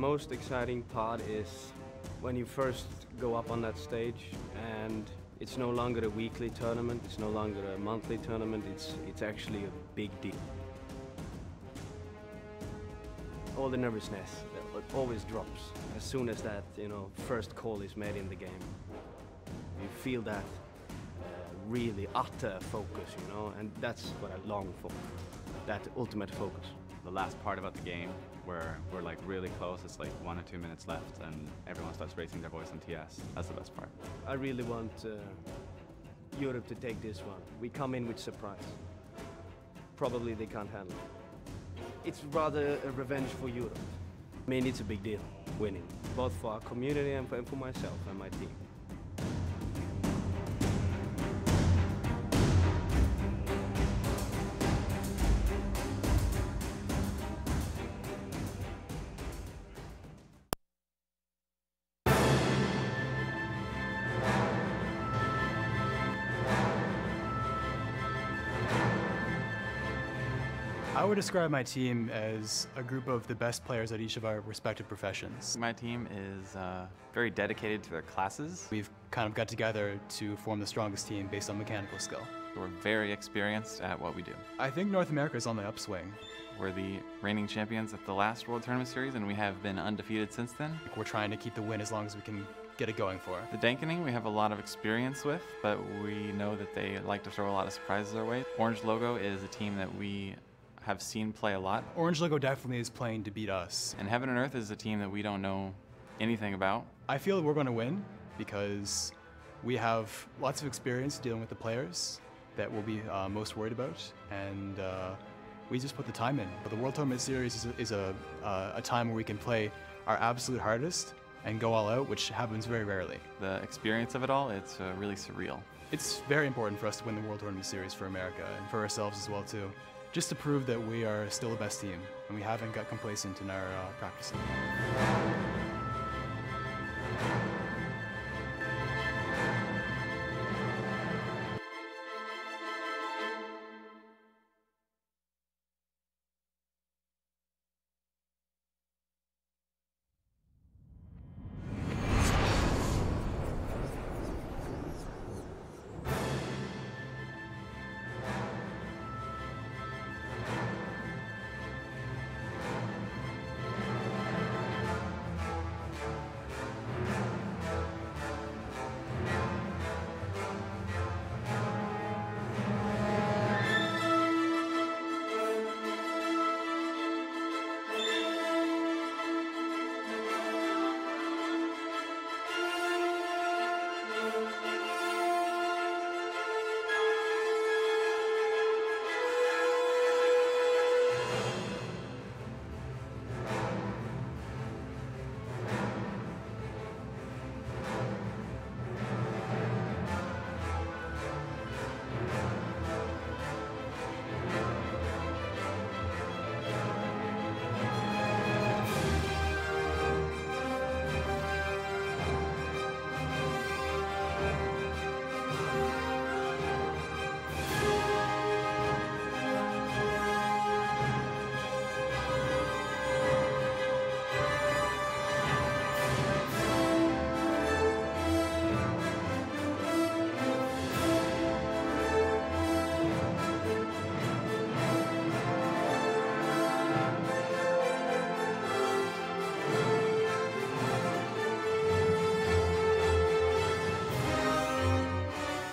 most exciting part is when you first go up on that stage and it's no longer a weekly tournament, it's no longer a monthly tournament, it's actually a big deal. All the nervousness, it always drops as soon as that, first call is made in the game. You feel that really utter focus, and that's what I long for, that ultimate focus. The last part about the game, where we're like really close, it's like 1 or 2 minutes left and everyone starts raising their voice on TS. That's the best part. I really want Europe to take this one. We come in with surprise. Probably they can't handle it. It's rather a revenge for Europe. I mean, it's a big deal, winning, both for our community and for myself and my team. I would describe my team as a group of the best players at each of our respective professions. My team is very dedicated to their classes. We've kind of got together to form the strongest team based on mechanical skill. We're very experienced at what we do. I think North America is on the upswing. We're the reigning champions at the last World Tournament Series, and we have been undefeated since then. We're trying to keep the win as long as we can get it going for. The Dankening we have a lot of experience with, but we know that they like to throw a lot of surprises our way. Orange Logo is a team that we have seen play a lot. Orange Logo definitely is playing to beat us. And Heaven and Earth is a team that we don't know anything about. I feel that we're going to win because we have lots of experience dealing with the players that we'll be most worried about, and we just put the time in. But the World Tournament Series is a time where we can play our absolute hardest and go all out, which happens very rarely. The experience of it all, it's really surreal. It's very important for us to win the World Tournament Series for America and for ourselves as well too. Just to prove that we are still the best team and we haven't got complacent in our practicing.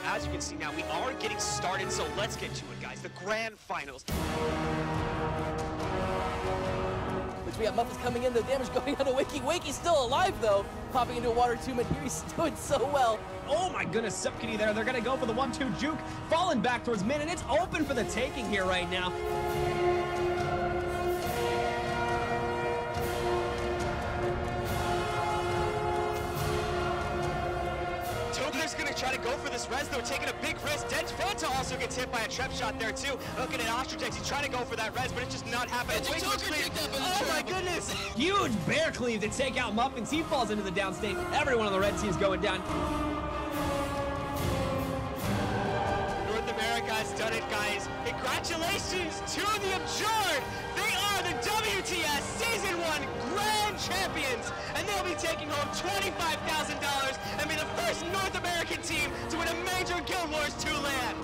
As you can see now, we are getting started, so let's get to it, guys. The grand finals. Which we got Muffins coming in, the damage going on to Wakey. Wakey's still alive, though. Popping into a water tomb, and here he's doing so well. Oh my goodness, Sepkini there. They're going to go for the 1-2 juke. Falling back towards mid, and it's open for the taking here right now. Going to try to go for this res, though, taking a big risk. Den's Fanta also gets hit by a trap shot there, too. Looking at Ostratex, he's trying to go for that res, but it's just not happening. Oh, my goodness. Huge bear cleave to take out Muffins. He falls into the downstate. Everyone on the red team's going down. North America has done it, guys. Congratulations to the Abjured. They are are the WTS Season 1 Grand Champions, and they'll be taking home $25,000 and be the first North American team to win a major Guild Wars 2 LAN.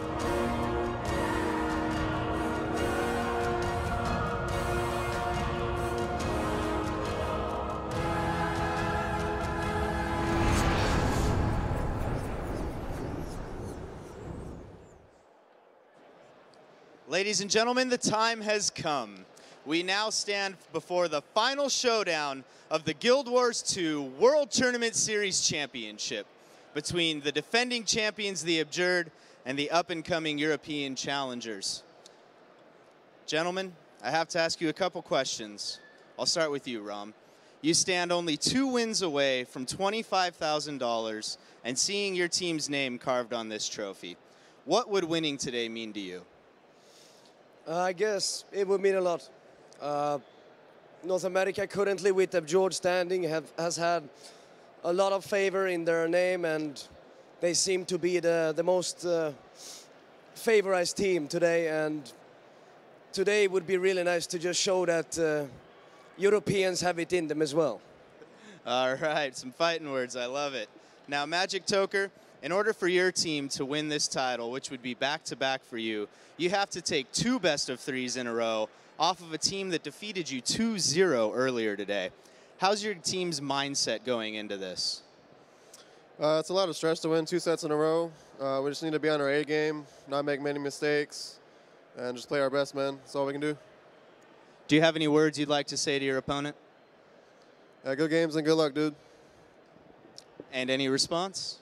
Ladies and gentlemen, the time has come. We now stand before the final showdown of the Guild Wars 2 World Tournament Series Championship between the defending champions, the Abjured, and the up-and-coming European challengers. Gentlemen, I have to ask you a couple questions. I'll start with you, Ram. You stand only 2 wins away from $25,000 and seeing your team's name carved on this trophy. What would winning today mean to you? I guess it would mean a lot. North America currently with Abjured standing has had a lot of favor in their name, and they seem to be the most favorized team today. And today would be really nice to just show that Europeans have it in them as well. All right, some fighting words, I love it. Now, Magic Toker, in order for your team to win this title, which would be back-to-back for you, you have to take 2 best-of-3s in a row off of a team that defeated you 2-0 earlier today. How's your team's mindset going into this? It's a lot of stress to win 2 sets in a row. We just need to be on our A game, not make many mistakes, and just play our best, man. That's all we can do. Do you have any words you'd like to say to your opponent? Good games and good luck, dude. And any response?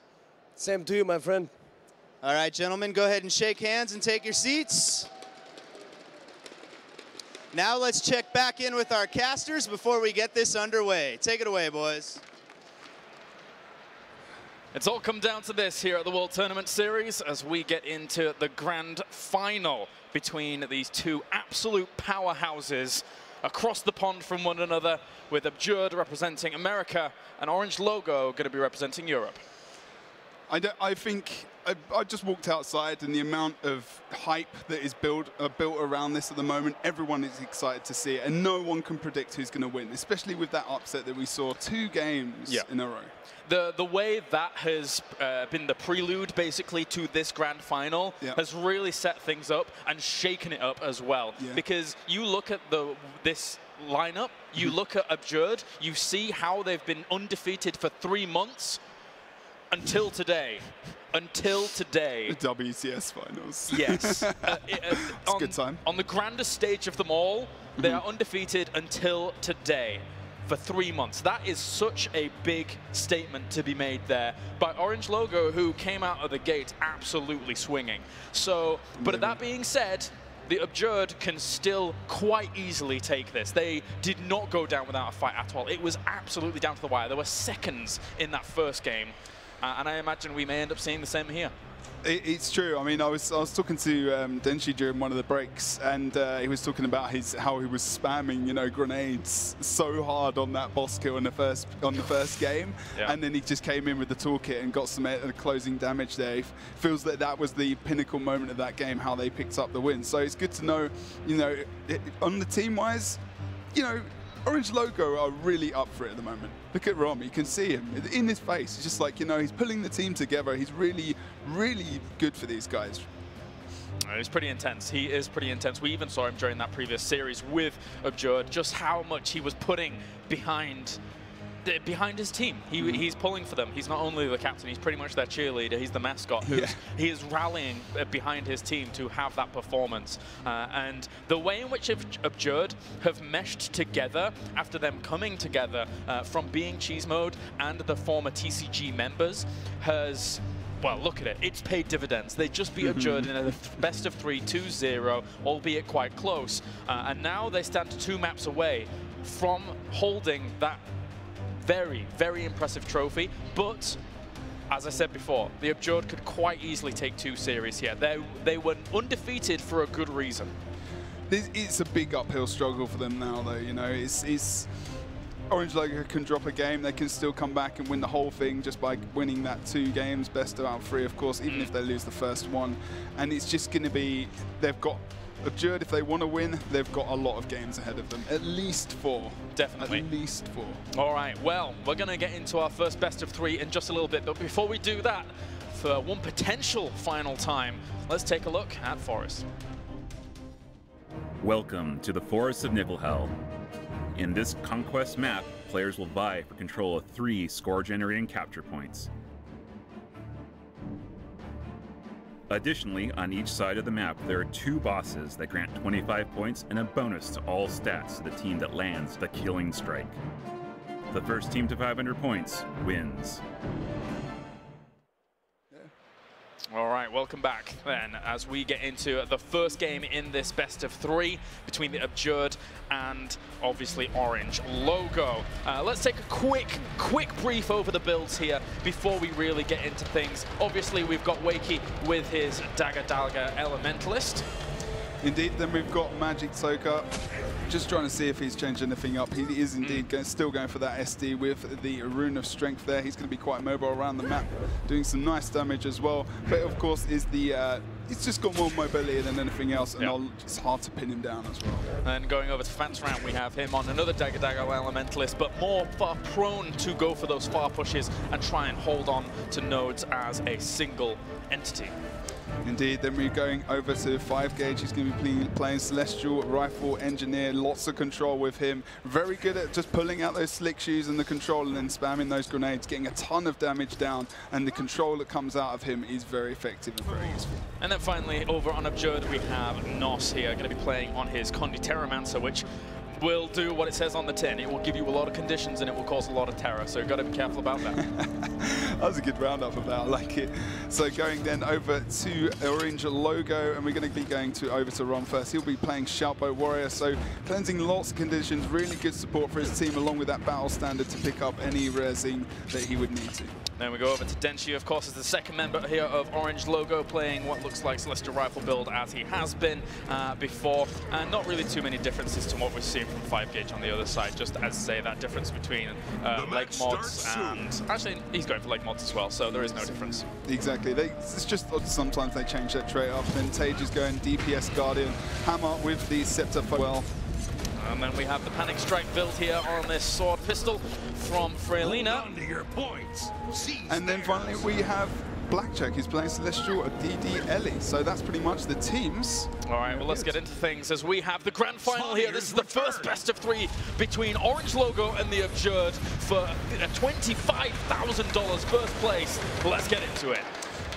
Same to you, my friend. All right, gentlemen, go ahead and shake hands and take your seats. Now let's check back in with our casters before we get this underway. Take it away, boys. It's all come down to this here at the World Tournament Series as we get into the grand final between these 2 absolute powerhouses across the pond from one another, with Abjured representing America and Orange Logo going to be representing Europe. I think I just walked outside, and the amount of hype that is built around this at the moment, everyone is excited to see it, and no one can predict who's going to win, especially with that upset that we saw 2 games in a row. The way that has been the prelude, basically, to this grand final has really set things up and shaken it up as well. Because you look at this lineup, you look at Abjured, you see how they've been undefeated for 3 months until today. Until today. The WTS finals. Yes. It's a good time. On the grandest stage of them all, they are undefeated until today. For 3 months. That is such a big statement to be made there by Orange Logo, who came out of the gate absolutely swinging. So, but that being said, the Abjured can still quite easily take this. They did not go down without a fight at all. It was absolutely down to the wire. There were seconds in that first game, and I imagine we may end up seeing the same here. It's true. I mean, I was talking to Denshi during one of the breaks, and he was talking about how he was spamming, you know, grenades so hard on that boss kill on the first game, and then he just came in with the toolkit and got some closing damage there. He feels that was the pinnacle moment of that game, how they picked up the win. So it's good to know, you know, on the team-wise, you know, Orange Logo are really up for it at the moment. Look at Rom, you can see him in his face. It's just like, you know, he's pulling the team together. He's really, really good for these guys. He's pretty intense. He is pretty intense. We even saw him during that previous series with Abjured, just how much he was putting behind his team. He's pulling for them. He's not only the captain, he's pretty much their cheerleader. He's the mascot. He is rallying behind his team to have that performance. And the way in which Abjured have meshed together after them coming together from being Cheese Mode and the former TCG members has, well, look at it. It's paid dividends. They just beat Abjured in a best of 3, 2-0, albeit quite close. And now they stand 2 maps away from holding that very, very impressive trophy. But as I said before, the Abjured could quite easily take 2 series here. They were undefeated for a good reason. It's a big uphill struggle for them now, though. You know, it's Orange Logo can drop a game, they can still come back and win the whole thing just by winning that 2 games, best of out 3, of course, even if they lose the first one. And it's just going to be, they've got Abjured, if they want to win, they've got a lot of games ahead of them. At least 4. Definitely. At least 4. All right, well, we're going to get into our first best of 3 in just a little bit. But before we do that, for one potential final time, let's take a look at Forest. Welcome to the Forest of Niflhel. In this conquest map, players will vie for control of 3 score-generating capture points. Additionally, on each side of the map, there are 2 bosses that grant 25 points and a bonus to all stats to the team that lands the killing strike. The first team to 500 points wins. All right, welcome back then as we get into the first game in this best of 3 between the Abjured and obviously Orange Logo. Let's take a quick brief over the builds here before we really get into things. Obviously, we've got Wakey with his Dagger Elementalist. Indeed, then we've got Magic Soaker. Just trying to see if he's changed anything up. He is indeed still going for that SD with the Rune of Strength there. He's going to be quite mobile around the map, doing some nice damage as well. But of course, he's just got more mobility than anything else, and it's hard to pin him down as well. And going over to Fansram, we have him on another Dagger Elementalist, but more far prone to go for those far pushes and try and hold on to nodes as a single entity. Indeed, then we're going over to 5 gauge. He's going to be playing Celestial Rifle Engineer. Lots of control with him. Very good at just pulling out those slick shoes and the control and then spamming those grenades, getting a ton of damage down. And the control that comes out of him is very effective and very useful. And then finally, over on Abjured, we have Nos here, going to be playing on his Conditerramancer, which will do what it says on the tin. It will give you a lot of conditions and it will cause a lot of terror, so you've got to be careful about that. That was a good roundup of that, I like it. So going then over to Orange Logo, and we're going to be going over to Ron first. He'll be playing Shoutboat Warrior, so cleansing lots of conditions, really good support for his team, along with that battle standard to pick up any resing that he would need to. Then we go over to Denshi, of course, as the second member here of Orange Logo, playing what looks like Celestial Rifle build as he has been before. And not really too many differences to what we've seen from 5 gauge on the other side, just as say that difference between leg mods and... Actually, he's going for leg mods as well, so there is no difference. Exactly. It's just sometimes they change that trait up. Then Tage is going DPS Guardian, Hammer with the Scepter well. And then we have the Panic Strike build here on this Sword Pistol from Freylina. And then finally we have Blackjack. He's playing Celestial DD Ellie. So that's pretty much the teams. All right, well, let's get into things as we have the grand final here. This is the first best of 3 between Orange Logo and the Abjured for $25,000 first place. Let's get into it.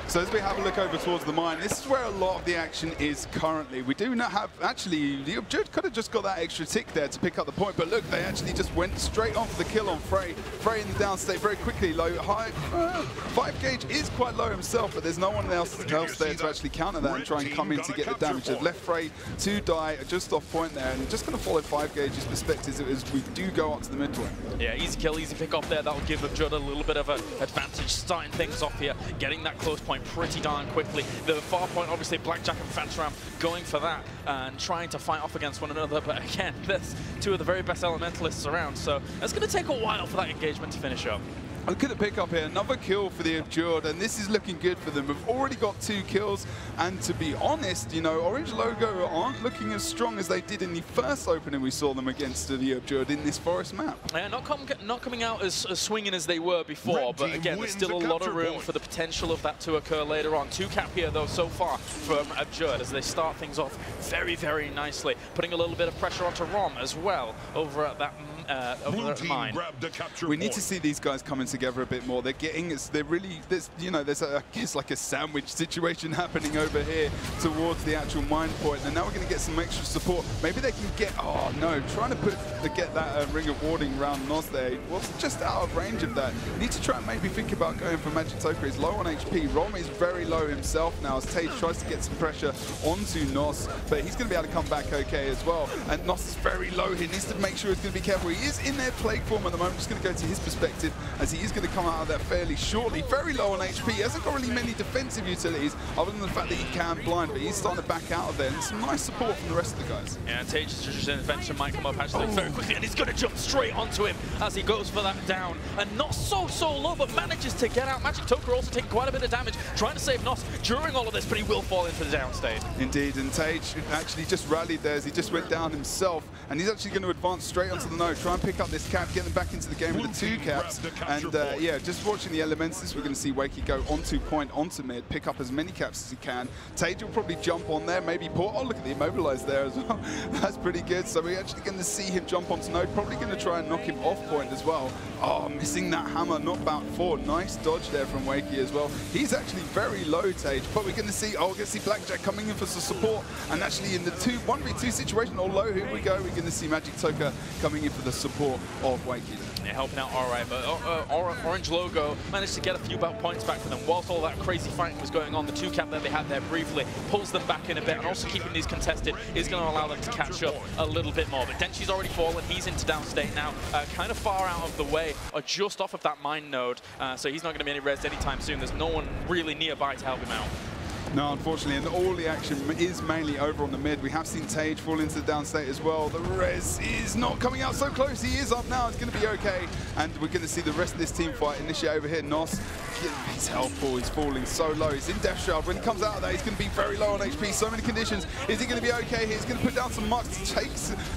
So as we have a look over towards the mine, this is where a lot of the action is currently. We do not have, actually, the Abjured could have just got that extra tick there to pick up the point, but look, they actually just went straight on for the kill on Frey. Frey in the downstate very quickly, low, high. 5 gauge is quite low himself, but there's no one else there to actually counter that and try and come in to get the damage. They've left Frey to die just off point there, and just going to follow 5 gauge's perspectives as we do go up to the mid lane. Yeah, easy kill, easy pick off there. That'll give Abjured a little bit of an advantage, starting things off here, getting that close point pretty darn quickly. The far point, obviously, Blackjack and Fansram going for that and trying to fight off against one another. But again, there's 2 of the very best elementalists around, so it's going to take a while for that engagement to finish up. Look at the pickup here, another kill for the Abjured, and this is looking good for them. We've already got 2 kills, and to be honest, you know, Orange Logo aren't looking as strong as they did in the first opening we saw them against the Abjured in this Forest map. Yeah, not coming out as swinging as they were before, but again, there's still a lot of room for the potential of that to occur later on. 2 cap here, though, so far from Abjured as they start things off very, very nicely, putting a little bit of pressure onto Rom as well over at that mine. We need to see these guys coming together a bit more. They're really, you know, there's I guess like a sandwich situation happening over here towards the actual mine point, and now we're going to get some extra support. Maybe they can get, oh no, trying to get that ring of warding around Nos there was just out of range of that. You need to try and maybe think about going for Magic Soaker. He's low on HP. Rom is very low himself now as Tage tries to get some pressure onto Nos, but he's going to be able to come back okay as well. And Nos is very low. He needs to make sure he's going to be careful. he is in their plague form at the moment. Just going to go to his perspective, as he is going to come out of there fairly shortly. Very low on HP. He hasn't got really many defensive utilities, other than the fact that he can blind, but he's starting to back out of there. And some nice support from the rest of the guys. Yeah, Tage's intervention might come up actually very quickly, and he's going to jump straight onto him as he goes for that down. And not so low, but manages to get out. Magic Toker also taking quite a bit of damage, trying to save Nos during all of this, but he will fall into the downstate. Indeed, and Tage actually just rallied there as he just went down himself, and he's actually going to advance straight onto the node, try and pick up this cap, get them back into the game with the 2 caps. And yeah, just watching the Elementalists, we're going to see Wakey go onto point, onto mid, pick up as many caps as he can. Tage will probably jump on there, maybe port. Oh, look at the immobilized there as well. That's pretty good. So we're actually going to see him jump onto node, probably going to try and knock him off point as well. Oh, missing that hammer, knockback 4. Nice dodge there from Wakey as well. He's actually very low, Tage, but we're going to see, we're going to see Blackjack coming in for some support, and actually in the 1v2 situation, although here we go, we're going to see Magic Toker coming in for the support of Wakey. Yeah, helping out alright, but Orange Logo managed to get a few points back for them. Whilst all that crazy fighting was going on, the 2 cap that they had there briefly pulls them back in a bit, and also keeping these contested is going to allow them to catch up a little bit more. But Denshi's already fallen, he's into downstate now, kind of far out of the way, or just off of that mine node, so he's not going to be any res anytime soon. There's no one really nearby to help him out. No, unfortunately, and all the action is mainly over on the mid. We have seen Tage fall into the downstate as well. The res is not coming out so close. He is up now. It's going to be okay. And we're going to see the rest of this team fight initiate over here. Nos, his health pool is falling so low. He's in Death Shroud. When he comes out of that, he's going to be very low on HP. So many conditions. Is he going to be okay here? He's going to put down some mucks to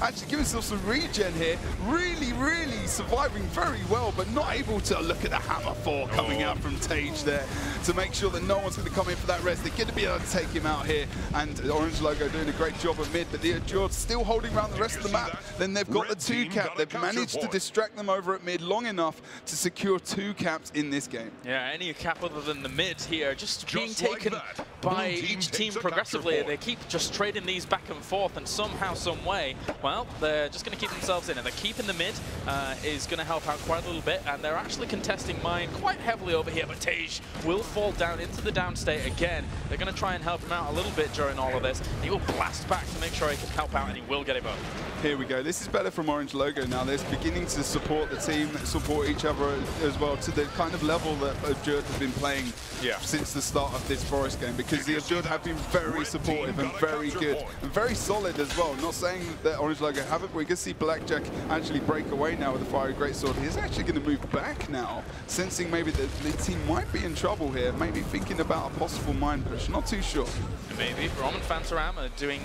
actually give himself some regen here. Really, really surviving very well, but not able to look at the hammer 4 coming out from Tage there to make sure that no one's going to come in for that res. They're going to be able to take him out here, and Orange Logo doing a great job of mid, but the Abjured still holding around the rest of the map. Then they've got the 2 cap. They've managed to distract them over at mid long enough to secure 2 caps in this game. Yeah, any cap other than the mid here just being taken by each team progressively. They keep just trading these back and forth, and somehow, some way, well, they're just going to keep themselves in, and they're keeping the mid is going to help out quite a little bit, and they're actually contesting mine quite heavily over here, but Tage will fall down into the downstate again. They're going to try and help him out a little bit during all of this. He will blast back to make sure he can help out, and he will get him up. Here we go. This is better from Orange Logo now. They're beginning to support the team, support each other as well, to the kind of level that Abjured have been playing since the start of this Forest game, because the Abjured have been very supportive and very good and very solid as well. Not saying that Orange Logo haven't, but we can see Blackjack actually break away now with the Fiery Greatsword. He's actually going to move back now, sensing maybe that the team might be in trouble here, maybe thinking about a possible mine push. Not too sure. Maybe. Rom and Fantaram are doing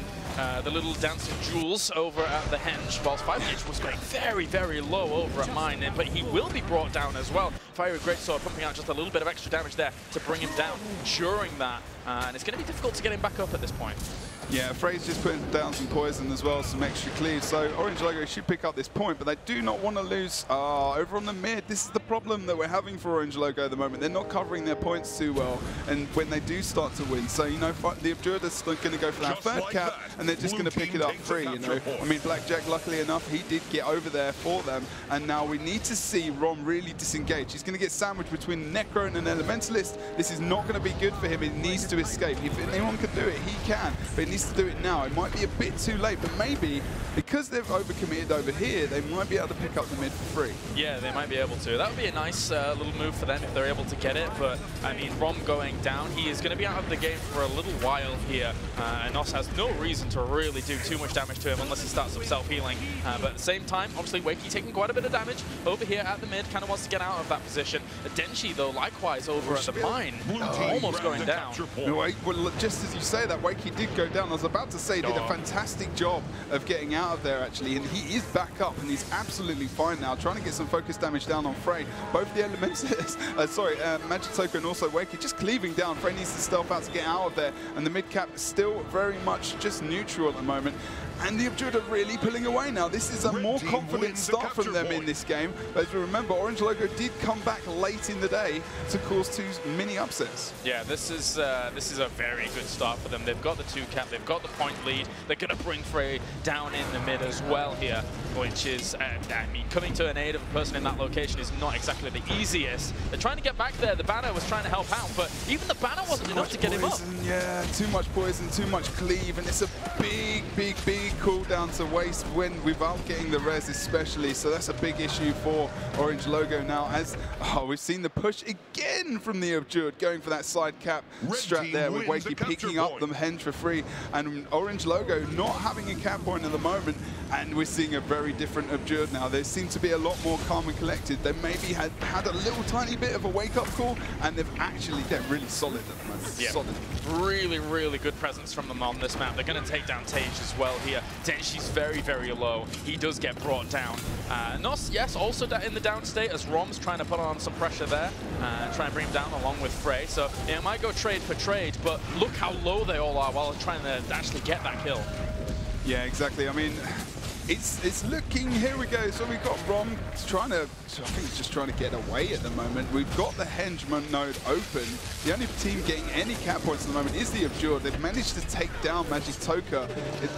the little dancing jewels over at the Henge, whilst 5H was going very, very low over at mine, but he will be brought down as well. Fiery Greatsword pumping out just a little bit of extra damage there to bring him down during that, and it's going to be difficult to get him back up at this point. Yeah, Frey's just putting down some poison as well, some extra cleave. So Orange Logo should pick up this point, but they do not want to lose over on the mid. This is the problem that we're having for Orange Logo at the moment. They're not covering their points too well, and when they do start to win. So, you know, the Abjured is going to go for that third cap, and they're just going to pick it up free, you know. I mean, Blackjack, luckily enough, he did get over there for them, and now we need to see Rom really disengage. He's going to get sandwiched between Necro and an Elementalist. This is not going to be good for him. He needs to escape. If anyone can do it, he can, but he needs to do it now. It might be a bit too late, but maybe because they've overcommitted over here, they might be able to pick up the mid for free. Yeah, they might be able to. That would be a nice little move for them if they're able to get it, but I mean, Rom going down, he is going to be out of the game for a little while here, and Nos has no reason to really do too much damage to him unless he starts some self-healing, but at the same time, obviously Wakey taking quite a bit of damage over here at the mid, kind of wants to get out of that position. Denshi, though, likewise over at the mine, almost going down. Well, just as you say that, Wakey did go down. I was about to say he did a fantastic job of getting out of there, actually, and he is back up, and he's absolutely fine now, trying to get some focus damage down on Frey. Both the elements, Magic Toker and also Wakey just cleaving down. Frey needs to stealth out to get out of there, and the mid cap is still very much just neutral at the moment. And the Abjured are really pulling away now. This is a more confident start from them in this game. But as we remember, Orange Logo did come back late in the day to cause 2 mini upsets. Yeah, this is a very good start for them. They've got the 2 cap, they've got the point lead. They're going to bring Frey down in the mid as well here, which is, I mean, coming to an aid of a person in that location is not exactly the easiest. They're trying to get back there. The banner was trying to help out, but even the banner wasn't enough to get him up. Yeah, too much poison, too much cleave, and it's a big cooldown to waste when without getting the res especially, so that's a big issue for Orange Logo now, as we've seen the push again from the Abjured, going for that side cap strat there with Wakey picking up the henge for free, and Orange Logo not having a cap point at the moment, and we're seeing a very different Abjured now. They seem to be a lot more calm and collected. They maybe had a little tiny bit of a wake-up call, and they're really solid at the moment. Yeah. Solid. Really, really good presence from them on this map. They're going to take down Tage as well here. Denshi's very, very low. He does get brought down. Nos, yes, also in the down state as Rom's trying to put on some pressure there, try and bring him down along with Frey. So it might go trade for trade, but look how low they all are while trying to actually get that kill. Yeah, exactly. I mean, it's looking, here we go. So we've got Rom trying to, I think he's just trying to get away at the moment. We've got the henge node open. The only team getting any cap points at the moment is the Abjured. They've managed to take down Magic Toka.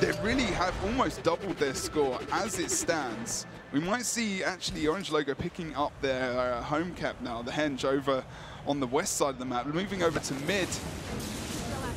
They really have almost doubled their score as it stands. We might see actually Orange Logo picking up their home cap now, the henge over on the west side of the map, moving over to mid.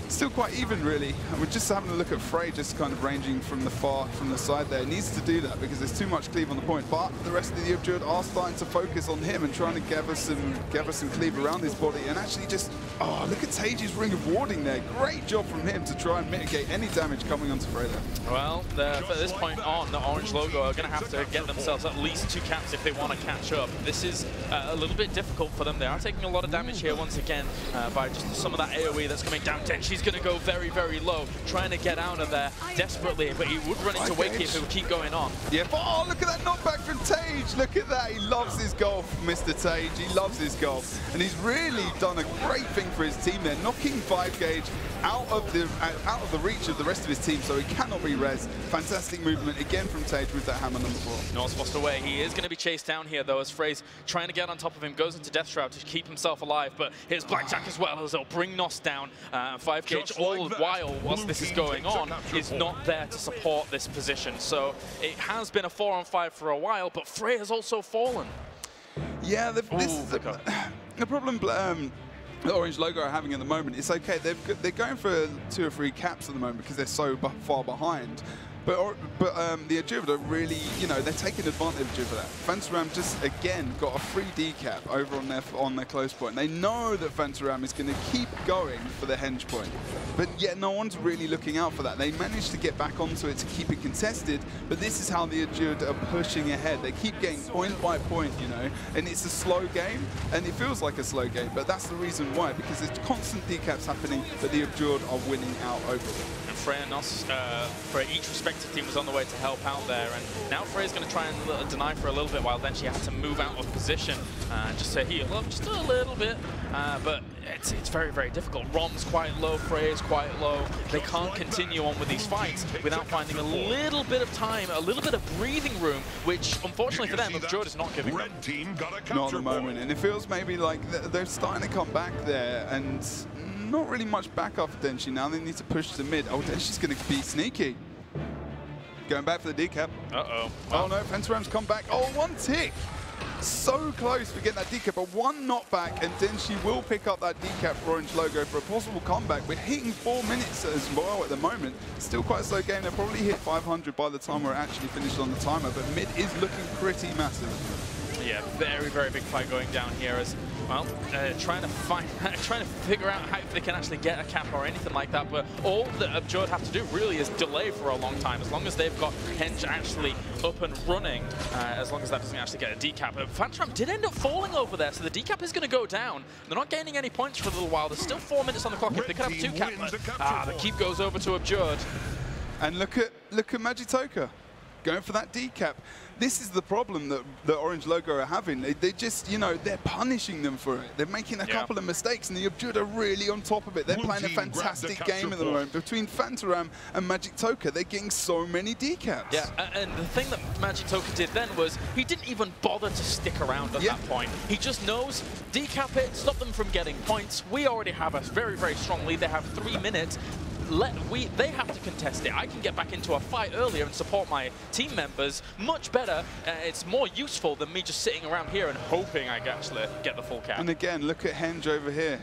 Still quite even, really. And we're just having a look at Frey, just kind of ranging from the side there. He needs to do that because there's too much cleave on the point. But the rest of the Abjured are starting to focus on him and trying to gather some cleave around his body. And actually just, oh, look at Tage's ring of warding there. Great job from him to try and mitigate any damage coming onto Frey there. Well, from this point on, the Orange Logo are going to have to get themselves at least 2 caps if they want to catch up. This is a little bit difficult for them. They are taking a lot of damage here once again by just some of that AoE that's coming down. Denshi's going to go very, very low, trying to get out of there desperately, but he would run into Wakey if it would keep going on. Yeah, but oh, look at that knockback from Tage. Look at that. He loves his golf, Mr. Tage. He loves his golf. And he's really done a great thing for his team there, knocking 5 gauge out of the reach of the rest of his team, so he cannot be res. Fantastic movement again from Tage with that hammer number 4. Nor's forced away. He is going to be chased down here, though, as Frey's trying to get on top of him, goes into Death Shroud to keep himself alive, but here's Blackjack as well, as they'll bring Nos down. 5 gauge, all the while, whilst this is going on, is not there to support this position. So it has been a 4-on-5 for a while, but Frey has also fallen. Yeah, this is the problem the Orange Logo are having at the moment. It's okay, they're going for 2 or 3 caps at the moment because they're so far behind. But the Abjured are really, you know, they're taking advantage of that. Fantaram just, again, got a free decap over on their close point. They know that Fantaram is going to keep going for the henge point. But yet no one's really looking out for that. They managed to get back onto it to keep it contested, but this is how the Abjured are pushing ahead. They keep getting point by point, you know, and it's a slow game, and it feels like a slow game, but that's the reason why, because there's constant decaps happening, but the Abjured are winning out overall. Frey and Nos, for each respective team, was on the way to help out there, and now Frey's going to try and deny for a little bit, while then she had to move out of position and just say heal up just a little bit, but it's very, very difficult. Rom's quite low, Frey is quite low. They can't continue on with these fights without finding a little bit of time, a little bit of breathing room, which unfortunately for them, Abjured is not giving them. Not at the moment, and it feels maybe like they're starting to come back there, and not really much backup for Denshi now. They need to push to mid. Oh, Denshi's going to be sneaky. Going back for the decap. Uh-oh. Oh no, Fantaram's come back. Oh, 1 tick. So close for getting that decap, but 1 knockback, and Denshi will pick up that decap for Orange Logo for a possible comeback. We're hitting 4 minutes as well at the moment. Still quite a slow game. They'll probably hit 500 by the time we're actually finished on the timer, but mid is looking pretty massive. Yeah, very, very big fight going down here as, well, trying to figure out how if they can actually get a cap or anything like that, but all that Abjured have to do really is delay for a long time, as long as they've got henge actually up and running, as long as that doesn't actually get a decap. But Fantaram did end up falling over there, so the decap is going to go down. They're not gaining any points for a little while. There's still 4 minutes on the clock. If they could have 2 cap, but the keep goes over to Abjured. And look at Magic Toka going for that decap. This is the problem that the Orange Logo are having. They just, you know, they're punishing them for it. They're making a couple of mistakes, and the Abjured are really on top of it. They're playing a fantastic game at the moment. Between Fantaram and Magic Toka, they're getting so many decaps. Yeah, and the thing that Magic Toka did then was he didn't even bother to stick around at that point. He just knows, decap it, stop them from getting points. We already have a very, very strong lead. They have 3 minutes. They have to contest it. I can get back into a fight earlier and support my team members much better. It's more useful than me just sitting around here and hoping I can actually get the full cap. And again, look at henge over here.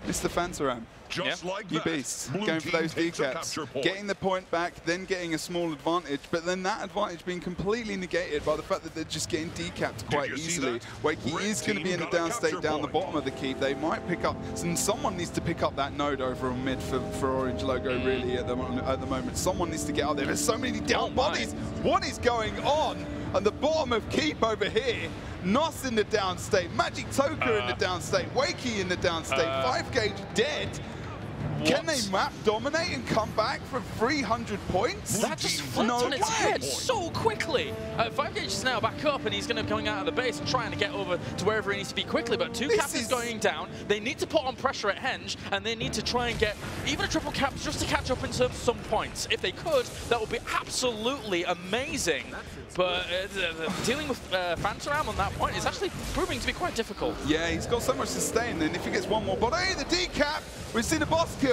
Mr. Fantaram. Just like You that, beast. Blue Going for team those takes a decaps. capture point. Getting the point back, then getting a small advantage, but then that advantage being completely negated by the fact that they're just getting decapped quite easily. Wakey is going to be in the down state down the bottom of the keep. They might pick up, and someone needs to pick up that node over on mid for Orange Logo really at the moment. Someone needs to get out there. There's so many down bodies. What is going on at the bottom of keep over here? Nos in the down state, Magic Toker in the down state, Wakey in the down state, 5 gauge dead. Can they map dominate and come back for 300 points? That just flipped on its head so quickly. 5 gauge is now back up, and he's going to be going out of the base and trying to get over to wherever he needs to be quickly. But 2 cap is going down. They need to put on pressure at Henge, and they need to try and get even a triple cap just to catch up in terms of some points. If they could, that would be absolutely amazing. But dealing with Fantaram on that point is actually proving to be quite difficult. Yeah, he's got so much sustain, and if he gets one more body, the decap, we've seen a boss kill.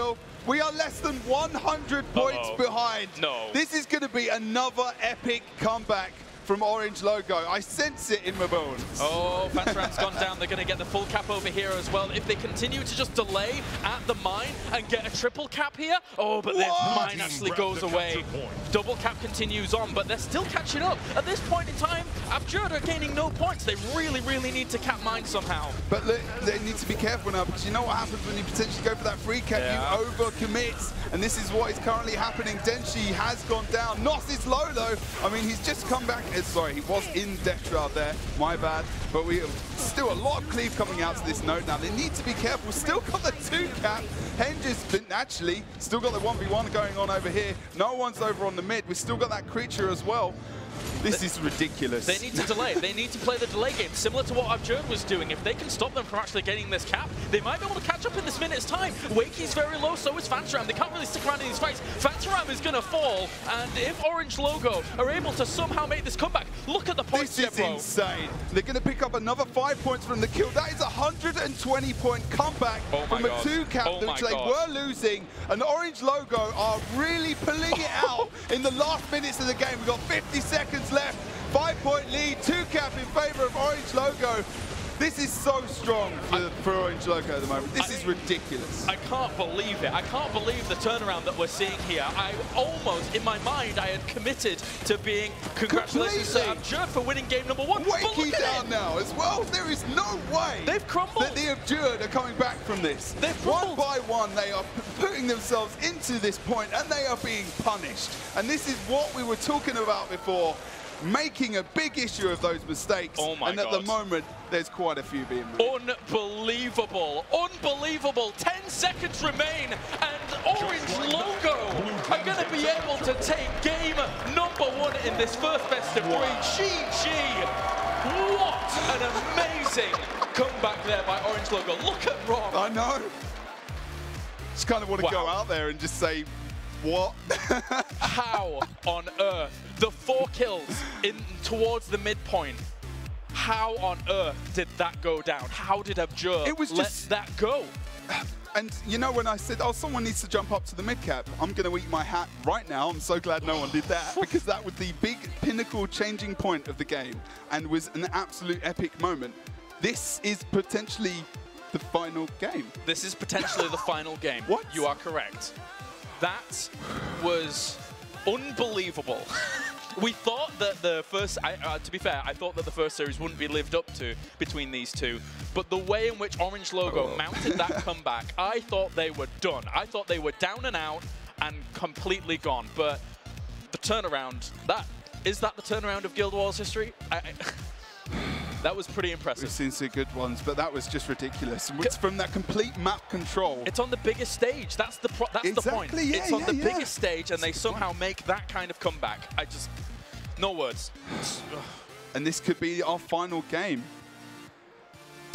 We are less than 100 points behind. No. This is going to be another epic comeback from Orange Logo. I sense it in my bones. Oh, Fantaram's gone down. They're going to get the full cap over here as well. If they continue to just delay at the mine and get a triple cap here, oh, but the mine actually goes away. Double cap continues on, but they're still catching up. At this point in time, Abjured are gaining no points. They really, really need to cap mine somehow. But they need to be careful now, because you know what happens when you potentially go for that free cap, you overcommit, and this is what is currently happening. Denshi has gone down. Nos is low though. I mean, he's just come back. Sorry, he was in death shroud there, my bad. But we have still a lot of cleave coming out to this node now. They need to be careful. Still got the 2 cap. Henge has been actually still got the 1v1 going on over here. No one's over on the mid. We've still got that creature as well. This is ridiculous. They need to delay. They need to play the delay game, similar to what Abjured was doing. If they can stop them from actually getting this cap, they might be able to catch up in this minute's time. Wakey's very low, so is Fantaram. They can't really stick around in these fights. Fantaram is going to fall, and if Orange Logo are able to somehow make this comeback, look at the points. This is insane. They're going to pick up another 5 points from the kill. That is a 120-point comeback from a 2 cap, which they were losing. And Orange Logo are really pulling it out in the last minutes of the game. We've got 50 seconds left. 5-point lead, 2 cap in favor of Orange Logo. This is so strong for Orange Logo at the moment. This is ridiculous. I can't believe it. I can't believe the turnaround that we're seeing here. I almost, in my mind, I had committed to being congratulations to Abjured for winning game number 1. Wakey down now as well. There is no way they've crumbled. That the Abjured are coming back from this. They've crumbled. One by one, they are putting themselves into this point, and they are being punished. And this is what we were talking about before. Making a big issue of those mistakes, and at the moment, there's quite a few being made. Unbelievable, unbelievable. 10 seconds remain, and Orange Logo are going to be able to take game number 1 in this first best of 3. GG! What an amazing comeback there by Orange Logo. Look at Rob. I know. Just kind of want to go out there and just say, what? How on earth? The 4 kills in towards the midpoint. How on earth did that go down? How did Abjured let that go? And you know, when I said, oh, someone needs to jump up to the mid cap, I'm going to eat my hat right now. I'm so glad no one did that, because that was the big pinnacle changing point of the game and was an absolute epic moment. This is potentially the final game. This is potentially the final game. What? You are correct. That was unbelievable. We thought that the first, to be fair, I thought that the first series wouldn't be lived up to between these two, but the way in which Orange Logo mounted that comeback, I thought they were done. I thought they were down and out and completely gone, but the turnaround, is that the turnaround of Guild Wars history? That was pretty impressive. We've seen some good ones, but that was just ridiculous. It's from that complete map control. It's on the biggest stage. That's the point. Yeah, it's on the biggest stage, and they somehow make that kind of comeback. No words. And this could be our final game.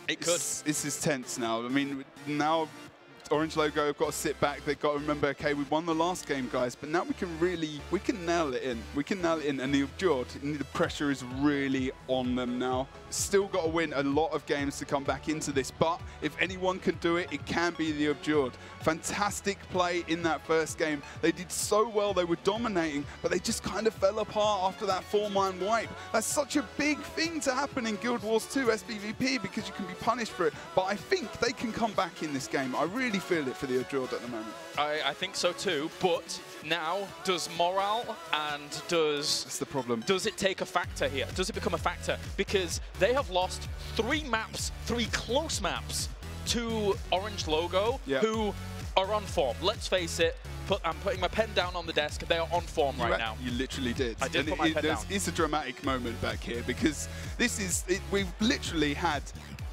It could. This is tense now. I mean, now Orange Logo have got to sit back. They've got to remember, okay, we won the last game, guys, but now we can nail it in. We can nail it in, and the Abjured, the pressure is really on them now. Still got to win a lot of games to come back into this, but if anyone can do it, it can be the Abjured. Fantastic play in that first game. They did so well. They were dominating, but they just kind of fell apart after that 4-man wipe. That's such a big thing to happen in Guild Wars 2 SBVP because you can be punished for it, but I think they can come back in this game. I really feel it for the Abjured at the moment. I think so too, but now does morale and That's the problem. Does it take a factor here? Does it become a factor? Because they have lost 3 maps, 3 close maps to Orange Logo, who are on form. Let's face it, I'm putting my pen down on the desk. They are on form right now. You literally did. I did put my pen down. It's a dramatic moment back here because this is, we've literally had,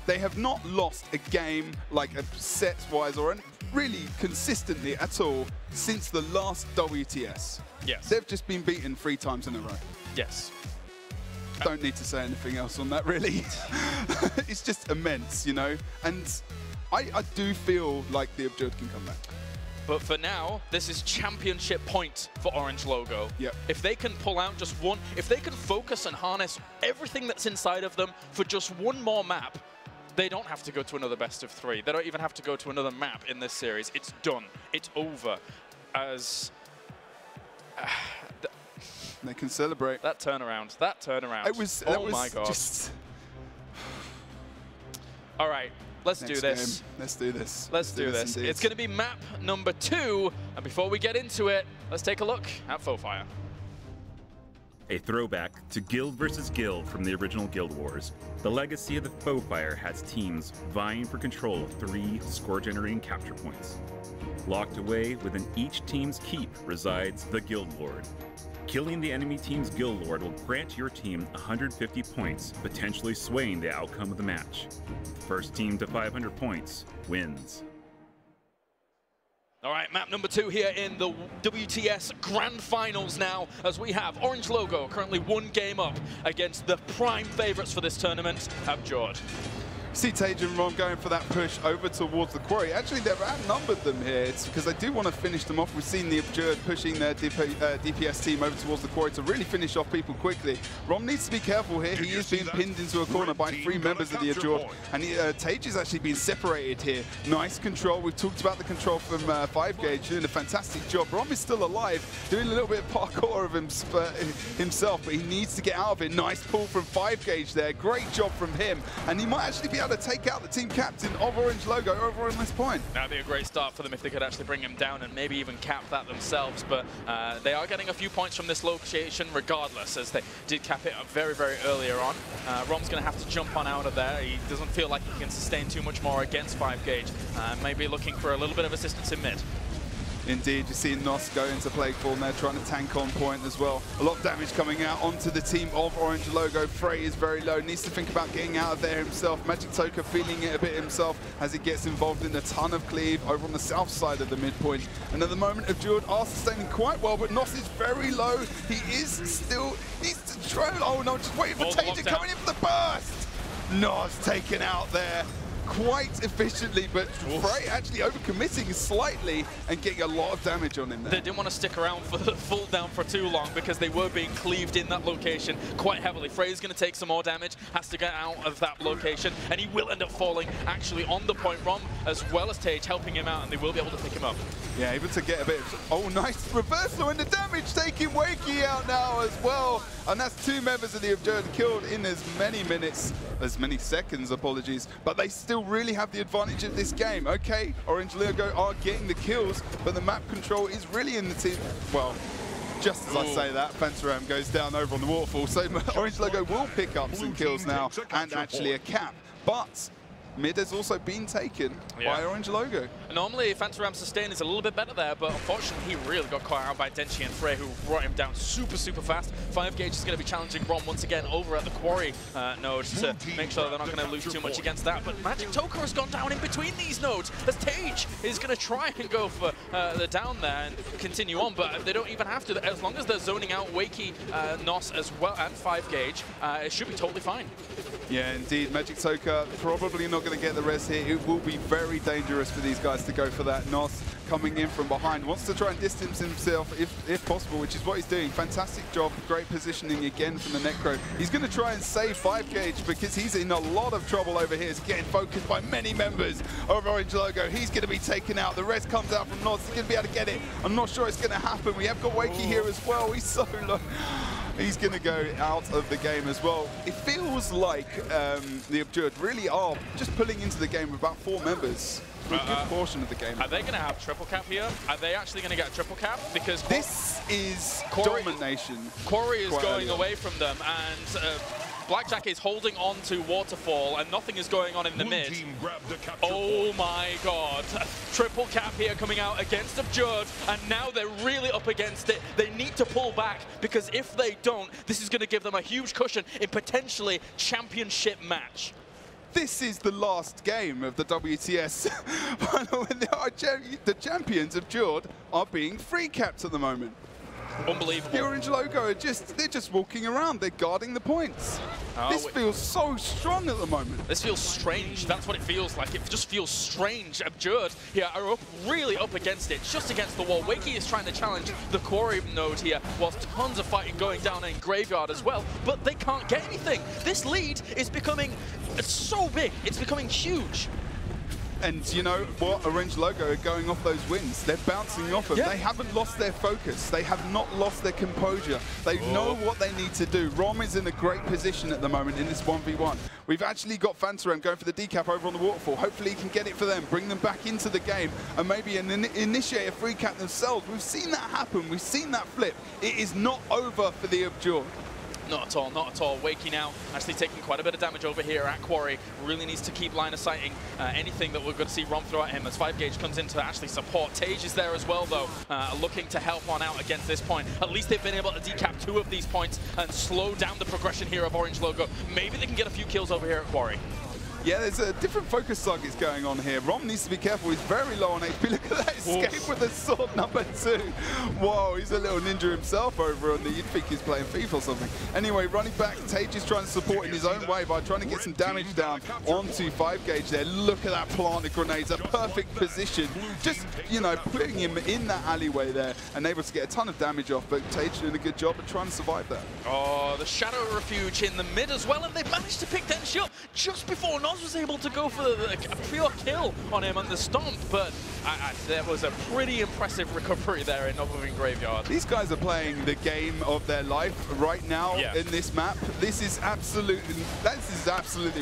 they have not lost a game like a sets-wise or really consistently at all since the last WTS. Yes. They've just been beaten 3 times in a row. Yes. Don't need to say anything else on that, really. It's just immense, you know? And I do feel like the Abjured can come back. But for now, this is championship point for Orange Logo. Yep. If they can pull out just one, if they can focus and harness everything that's inside of them for just one more map, they don't have to go to another best of 3. They don't even have to go to another map in this series. It's done. It's over. As they can celebrate. That turnaround. That turnaround. That my God. Just... All right. Let's do this. Game. Let's do this. Let's do this. It's going to be map number 2. And before we get into it, let's take a look at Fofire. A throwback to Guild versus Guild from the original Guild Wars. The legacy of the Fofire has teams vying for control of 3 score-generating capture points. Locked away within each team's keep resides the Guild Lord. Killing the enemy team's Guild Lord will grant your team 150 points, potentially swaying the outcome of the match. First team to 500 points wins. All right, map number 2 here in the WTS Grand Finals now, as we have Orange Logo currently 1 game up against the prime favorites for this tournament, Abjured. See Tage and Ron going for that push over towards the quarry. Actually, they've outnumbered them here. It's because they do want to finish them off. We've seen the Abjured pushing their DPS team over towards the quarry to really finish off people quickly. Ron needs to be careful here. He is being pinned into a corner by 3 members of the Abjured. And Tage has actually been separated here. Nice control. We've talked about the control from 5Gauge doing a fantastic job. Ron is still alive, doing a little bit of parkour of himself, but he needs to get out of it. Nice pull from 5Gauge there. Great job from him. And he might actually be able to take out the team captain of Orange Logo over on this point. That'd be a great start for them if they could actually bring him down and maybe even cap that themselves. But they are getting a few points from this location regardless, as they did cap it very, very earlier on. Rom's going to have to jump on out of there. He doesn't feel like he can sustain too much more against 5Gauge. Maybe looking for a little bit of assistance in mid. Indeed, you see Nos go into Plague Form there, trying to tank on point as well. A lot of damage coming out onto the team of Orange Logo. Frey is very low, needs to think about getting out of there himself. Magic Toka feeling it a bit himself as he gets involved in a ton of cleave over on the south side of the midpoint. And at the moment, Abjured are sustaining quite well, but Nos is very low. He is still, needs to try. Oh no, just waiting for Tager coming in for the burst. Nos taken out there quite efficiently, but Frey actually overcommitting slightly and getting a lot of damage on him there. They didn't want to stick around for the full down for too long because they were being cleaved in that location quite heavily. Frey's going to take some more damage, has to get out of that location, and he will end up falling actually on the point. Rom as well as Tage helping him out, and they will be able to pick him up. Yeah, able to get a bit of, oh, nice reversal, and the damage taking Wakey out now as well. And that's 2 members of the Abjured killed in as many minutes, as many seconds, apologies, but they still really have the advantage of this game. Okay, Orange Logo are getting the kills, but the map control is really in the team. Well, just as I say that, Fantaram goes down over on the waterfall, so Orange Logo will pick up some kills now, and actually a cap. But mid has also been taken by Orange Logo. Normally, Fantaram's sustain is a little bit better there, but unfortunately, he really got caught out by Denchi and Frey, who brought him down super, super fast. 5Gauge is going to be challenging Rom once again over at the quarry node to make sure they're not going to lose too much against that. But Magic Toka has gone down in between these nodes, as Tage is going to try and go for the down there and continue on, but they don't even have to. As long as they're zoning out Wakey, Nos as well, and 5Gauge, it should be totally fine. Yeah, indeed. Magic Toka probably not going to get the rest here. It will be very dangerous for these guys to go for that. Nos coming in from behind, wants to try and distance himself if possible, which is what he's doing. Fantastic job, great positioning again from the Necro. He's going to try and save 5Gauge because he's in a lot of trouble over here. He's getting focused by many members of Orange Logo. He's going to be taken out. The rest comes out from Nos. He's going to be able to get it. I'm not sure it's going to happen. We have got Wakey here as well. He's so low. He's going to go out of the game as well. It feels like the Abjured really are just pulling into the game with about 4 members for a good portion of the game. Are they going to have triple cap here? Are they actually going to get a triple cap? Because this is domination. Quarry is going away from them, and Blackjack is holding on to Waterfall, and nothing is going on in the mid. Oh my god. Triple cap here coming out against Abjured, and now they're really up against it. They need to pull back, because if they don't, this is going to give them a huge cushion in potentially championship match. This is the last game of the WTS final, and the champions of Abjured are being free capped at the moment. Unbelievable. The Orange Logo are they're just walking around. They're guarding the points. This feels so strong at the moment. This feels strange. That's what it feels like. It just feels strange. Abjured here are really up against it, just against the wall. Wakey is trying to challenge the Quarry node here, whilst tons of fighting going down in Graveyard as well, but they can't get anything. This lead is becoming so big. It's becoming huge. And you know what? Orange Logo are going off those wins. They're bouncing off them. Yeah. They haven't lost their focus. They have not lost their composure. They know what they need to do. Rom is in a great position at the moment in this 1v1. We've actually got Phantom going for the decap over on the waterfall. Hopefully he can get it for them, bring them back into the game, and maybe initiate a free cap themselves. We've seen that happen. We've seen that flip. It is not over for the Abjured. Not at all, not at all. Wakey now actually taking quite a bit of damage over here at Quarry. Really needs to keep line of sighting anything that we're going to see Rom throw at him as 5Gauge comes in to actually support. Tage is there as well, though, looking to help on out against this point. At least they've been able to decap 2 of these points and slow down the progression here of Orange Logo. Maybe they can get a few kills over here at Quarry. Yeah, there's a different focus targets going on here. Rom needs to be careful. He's very low on HP. Look at that escape with the sword number 2. Whoa, he's a little ninja himself over on the... You'd think he's playing FIFA or something. Anyway, running back, Tage is trying to support in his own way by trying to get some damage down onto 5Gauge there. Look at that planted grenades, a perfect position. Just, you know, putting him in that alleyway there and able to get a ton of damage off, but Tage doing a good job of trying to survive that. Oh, the Shadow Refuge in the mid as well, and they managed to pick Denshi up just before Nos was able to go for a pure kill on him on the stomp, but there was a pretty impressive recovery there in Novovian Graveyard. These guys are playing the game of their life right now in this map. This is absolutely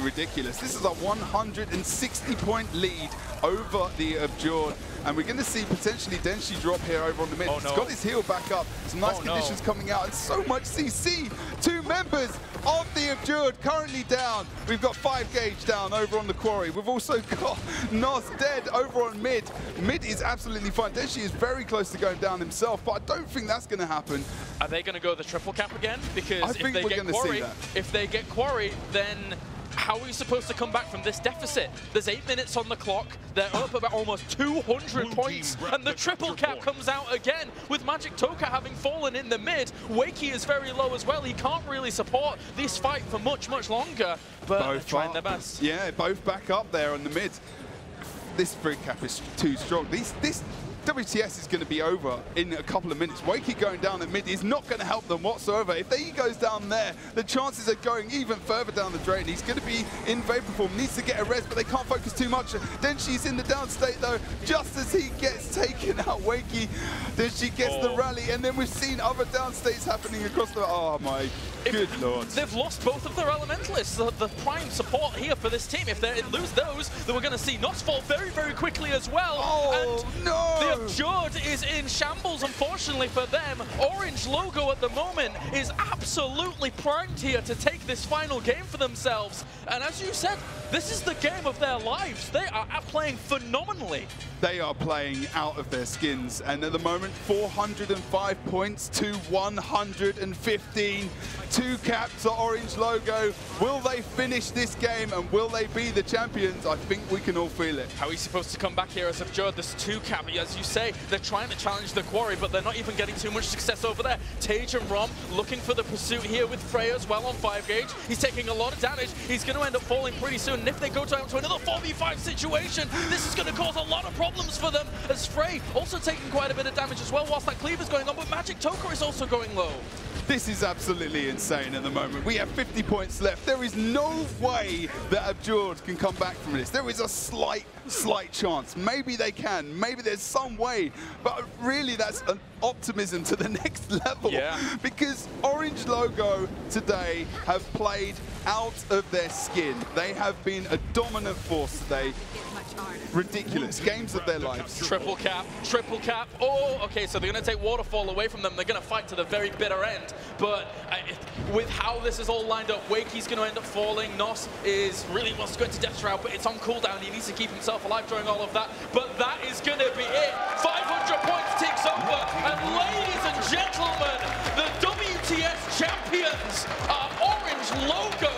ridiculous. This is a 160-point lead over the Abjured, and we're going to see potentially Denshi drop here over on the mid. He's got his heal back up. Some nice conditions coming out, and so much CC. 2 members of the Abjured currently down. We've got 5Gauge down over on the Quarry. We've also got Nos dead over on mid. Mid is absolutely fine. Denshi is very close to going down himself, but I don't think that's going to happen. Are they going to go the triple cap again? Because I think we're going to see that. If they get Quarry, then how are we supposed to come back from this deficit? There's 8 minutes on the clock. They're up about almost 200 points, and the triple cap comes out again with Magic Toka having fallen in the mid. Wakey is very low as well. He can't really support this fight for much, much longer, but they're trying their best. Yeah, both back up there on the mid. This free cap is too strong. This WTS is going to be over in a couple of minutes. Wakey going down at mid is not going to help them whatsoever. If he goes down there, the chances are going even further down the drain. He's going to be in vapor form, needs to get a res, but they can't focus too much. Denshi's in the down state though, just as he gets taken out. Wakey, Denshi gets the rally, and then we've seen other down states happening across the... Oh my good lord. They've lost both of their elementalists, the prime support here for this team. If they lose those, then we're going to see Nos fall very, very quickly as well. Oh, and no! The Abjured is in shambles, unfortunately for them. Orange Logo at the moment is absolutely primed here to take this final game for themselves. And as you said, This is the game of their lives. They are playing phenomenally. They are playing out of their skins, and at the moment 405 points to 115. 2 caps to Orange Logo. Will they finish this game and will they be the champions? I think we can all feel it. How are you supposed to come back here as Abjured? This 2 cap, as you say, they're trying to challenge the Quarry, but they're not even getting too much success over there. Tage and Rom looking for the pursuit here with Freya as well on 5 gauge. He's taking a lot of damage. He's going to end up falling pretty soon. And if they go down to another 4v5 situation, this is going to cause a lot of problems for them, as Frey also taking quite a bit of damage as well whilst that cleave is going on, but Magic Toker is also going low. This is absolutely insane at the moment. We have 50 points left. There is no way that Abjured can come back from this. There is a slight chance. Maybe they can. Maybe there's some way. But really, that's an optimism to the next level. Yeah. Because Orange Logo today have played out of their skin. They have been a dominant force today. Ridiculous. Games of their lives. Triple cap, triple cap. Oh, okay, so they're going to take Waterfall away from them. They're going to fight to the very bitter end. But with how this is all lined up, Wakey's going to end up falling. Nos is really wants to go into Death Shroud, but it's on cooldown. He needs to keep himself alive during all of that. But that is going to be it. 500 points ticks over. And ladies and gentlemen, the WTS champions are Orange Logo,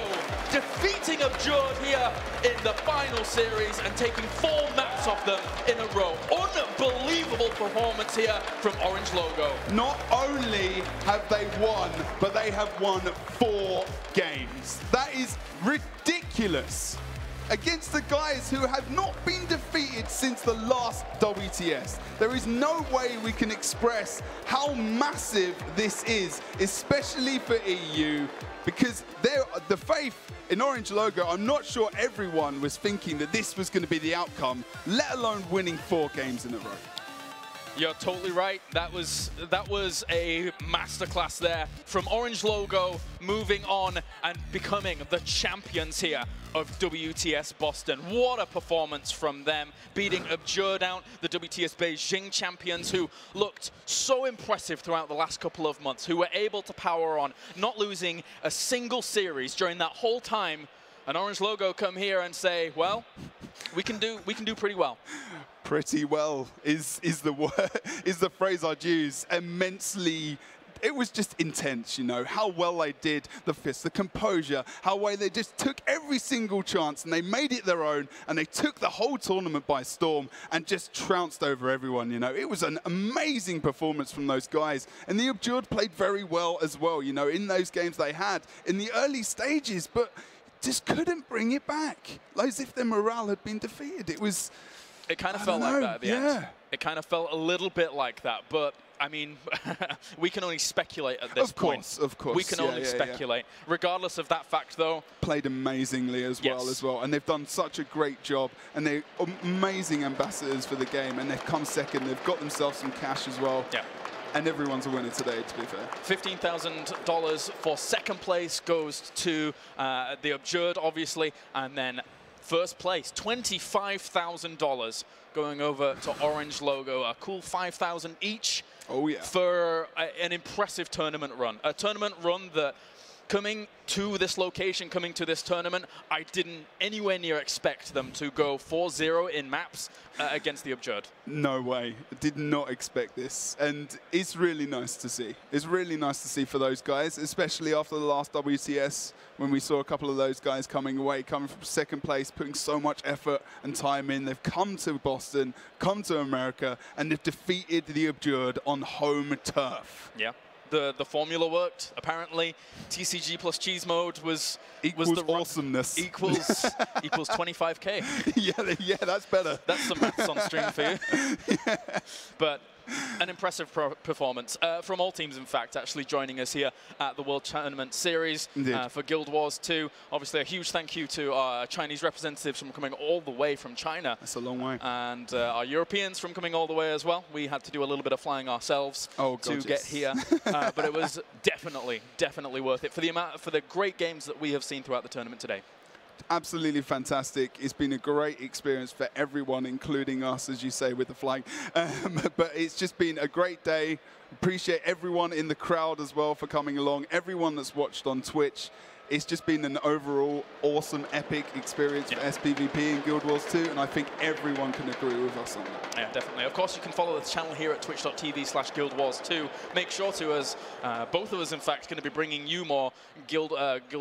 defeating Abjured here in the final series and taking 4 maps off them in a row. Unbelievable performance here from Orange Logo. Not only have they won, but they have won 4 games. That is ridiculous. Against the guys who have not been defeated since the last WTS. There is no way we can express how massive this is, especially for EU, because the faith in Orange Logo, I'm not sure everyone was thinking that this was going to be the outcome, let alone winning 4 games in a row. You're totally right. That was a masterclass there from Orange Logo, moving on and becoming the champions here of WTS Boston. What a performance from them, beating Abjured out, the WTS Beijing champions, who looked so impressive throughout the last couple of months, who were able to power on, not losing a single series during that whole time. And Orange Logo come here and say, well, we can do pretty well. Pretty well is the word, is the phrase I'd use. Immensely, it was just intense, you know, how well they did, the fists, the composure, how well they just took every single chance and they made it their own, and they took the whole tournament by storm and just trounced over everyone, you know. It was an amazing performance from those guys, and the Abjured played very well as well, you know, in those games they had in the early stages, but just couldn't bring it back, like as if their morale had been defeated. It kind of felt like that at the end. It kind of felt a little bit like that, but I mean, we can only speculate at this point. Of course. We can only speculate. Regardless of that fact, though. Played amazingly as well, and they've done such a great job, and they're amazing ambassadors for the game, and they've come second. They've got themselves some cash as well. Yeah. And everyone's a winner today, to be fair. $15,000 for second place goes to the Abjured, obviously, and then first place, $25,000 going over to Orange Logo. A cool $5,000 each. Oh yeah. For an impressive tournament run. A tournament run that, coming to this location, coming to this tournament, I didn't anywhere near expect them to go 4-0 in maps against the Abjured. No way. Did not expect this. And it's really nice to see. It's really nice to see for those guys, especially after the last WTS, when we saw a couple of those guys coming away, coming from second place, putting so much effort and time in. They've come to Boston, come to America, and they've defeated the Abjured on home turf. Yeah. The formula worked, apparently. TCG plus cheese mode was the awesomeness. Equals 25K. Yeah, that's better. That's some maths on stream for you. Yeah. But an impressive performance from all teams, in fact, actually joining us here at the World Tournament Series for Guild Wars 2. Obviously, a huge thank you to our Chinese representatives from coming all the way from China. That's a long way. And our Europeans from coming all the way as well. We had to do a little bit of flying ourselves to get here. But it was definitely worth it for the great games that we have seen throughout the tournament today. Absolutely fantastic. It's been a great experience for everyone, including us, as you say, with the flying. But it's just been a great day. Appreciate everyone in the crowd as well for coming along, everyone that's watched on Twitch. it's just been an overall awesome, epic experience for SPVP in Guild Wars 2, and I think everyone can agree with us on that. Yeah, definitely. Of course, you can follow the channel here at twitch.tv/Guild Wars 2. Make sure to, as both of us, in fact, going to be bringing you more Guild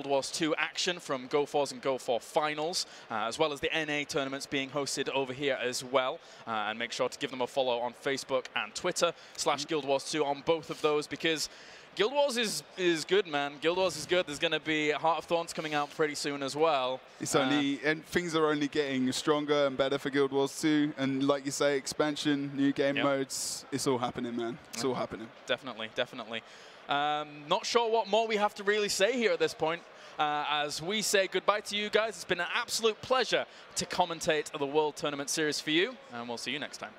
Wars 2 action from Go4s and Go4 finals, as well as the NA tournaments being hosted over here as well. And make sure to give them a follow on Facebook and Twitter/Guild Wars 2 on both of those, because Guild Wars is good, man. Guild Wars is good. There's going to be Heart of Thorns coming out pretty soon as well. It's only, and things are only getting stronger and better for Guild Wars 2. And like you say, expansion, new game modes, it's all happening, man. It's all happening. Definitely, definitely. Not sure what more we have to really say here at this point. As we say goodbye to you guys, it's been an absolute pleasure to commentate the World Tournament Series for you, and we'll see you next time.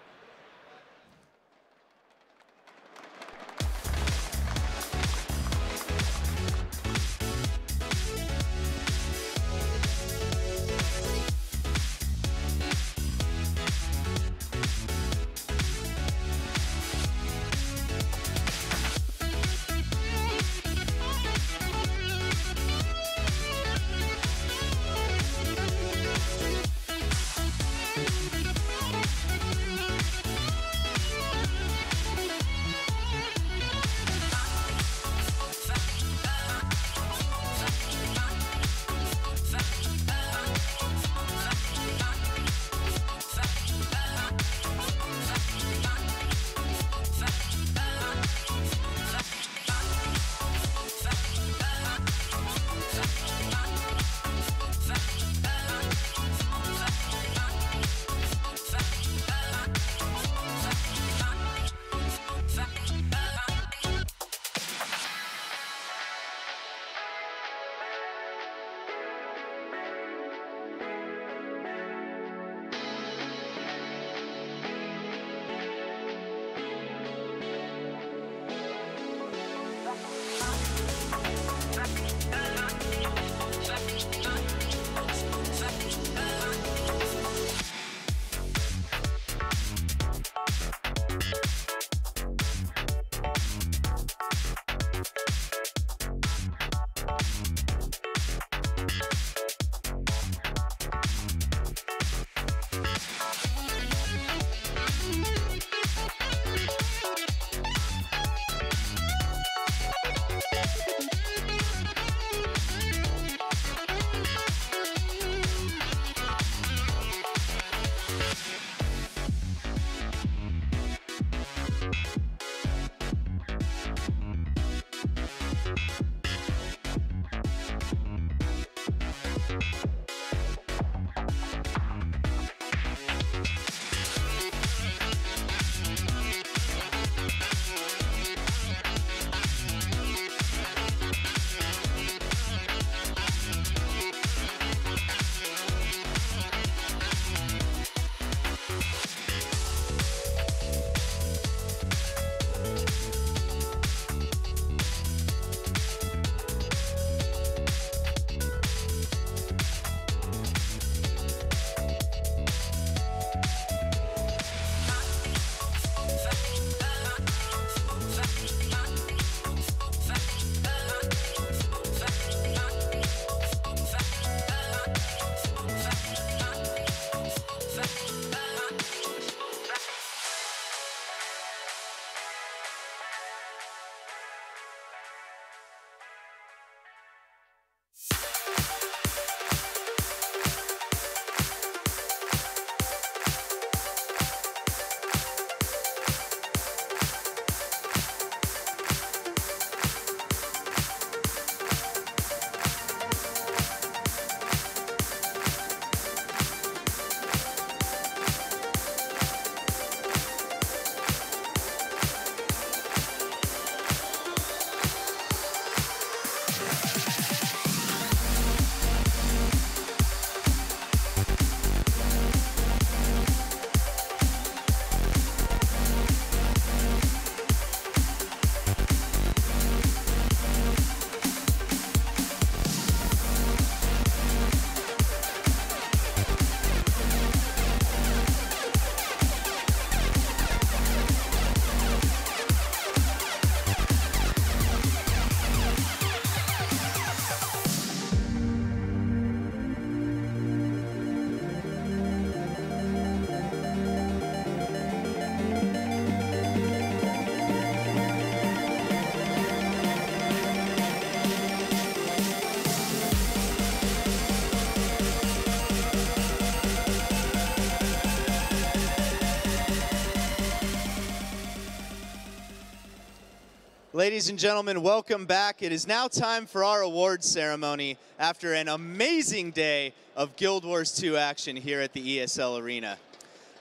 Ladies and gentlemen, welcome back. It is now time for our awards ceremony after an amazing day of Guild Wars 2 action here at the ESL Arena.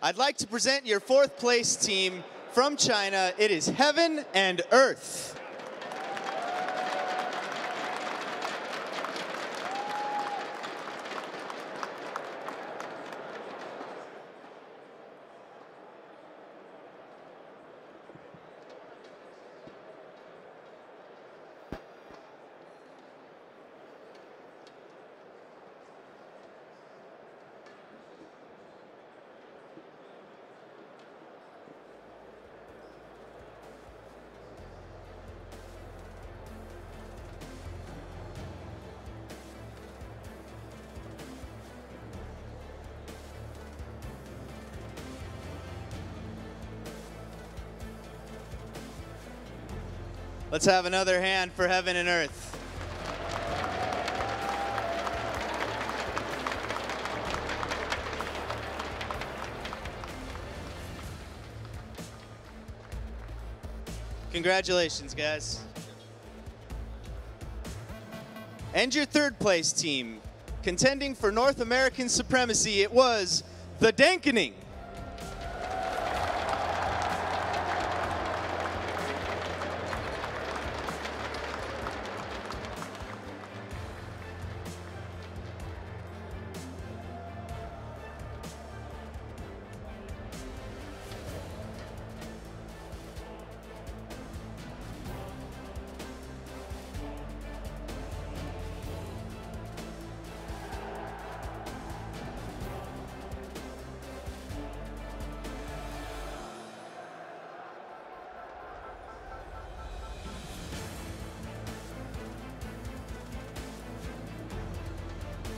I'd like to present your 4th place team from China. It is Heaven and Earth. Let's have another hand for Heaven and Earth. Congratulations, guys. And your 3rd place team, contending for North American supremacy, it was the Dankening.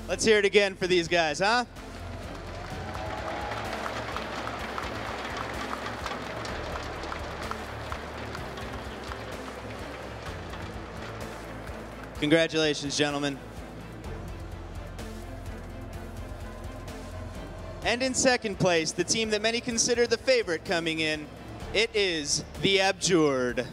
Let's hear it again for these guys, huh? Congratulations, gentlemen. And in 2nd place, the team that many consider the favorite coming in, it is the Abjured.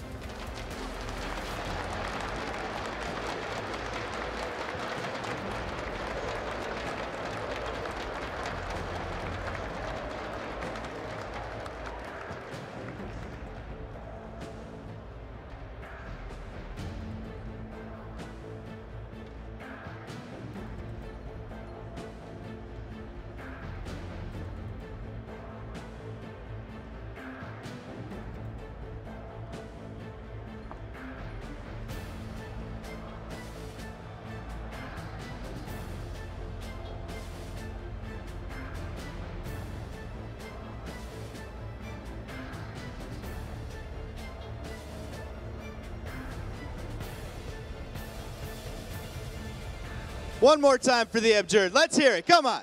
One more time for the Abjured. Let's hear it. Come on.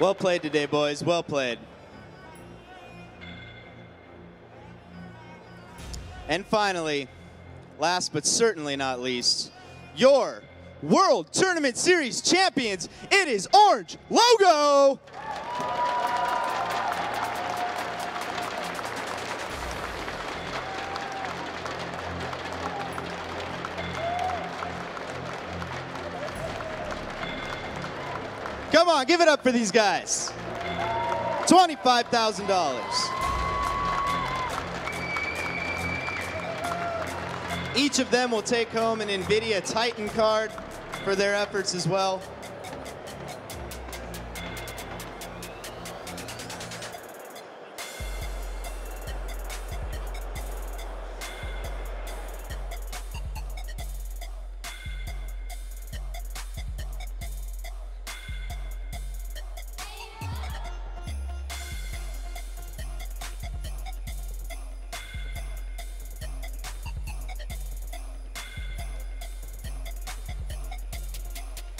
Well played today, boys. Well played. And finally, last but certainly not least, your World Tournament Series champions, it is Orange Logo! Come on, give it up for these guys. $25,000. Each of them will take home an NVIDIA Titan card for their efforts as well.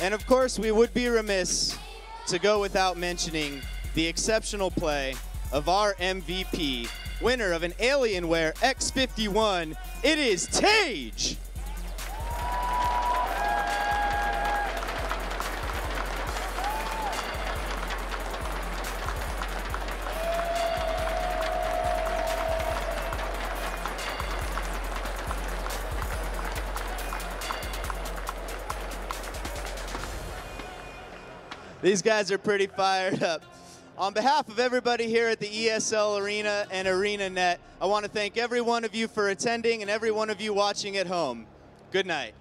And of course, we would be remiss to go without mentioning the exceptional play of our MVP, winner of an Alienware X51, it is Tage! These guys are pretty fired up. On behalf of everybody here at the ESL Arena and ArenaNet, I want to thank every one of you for attending and every one of you watching at home. Good night.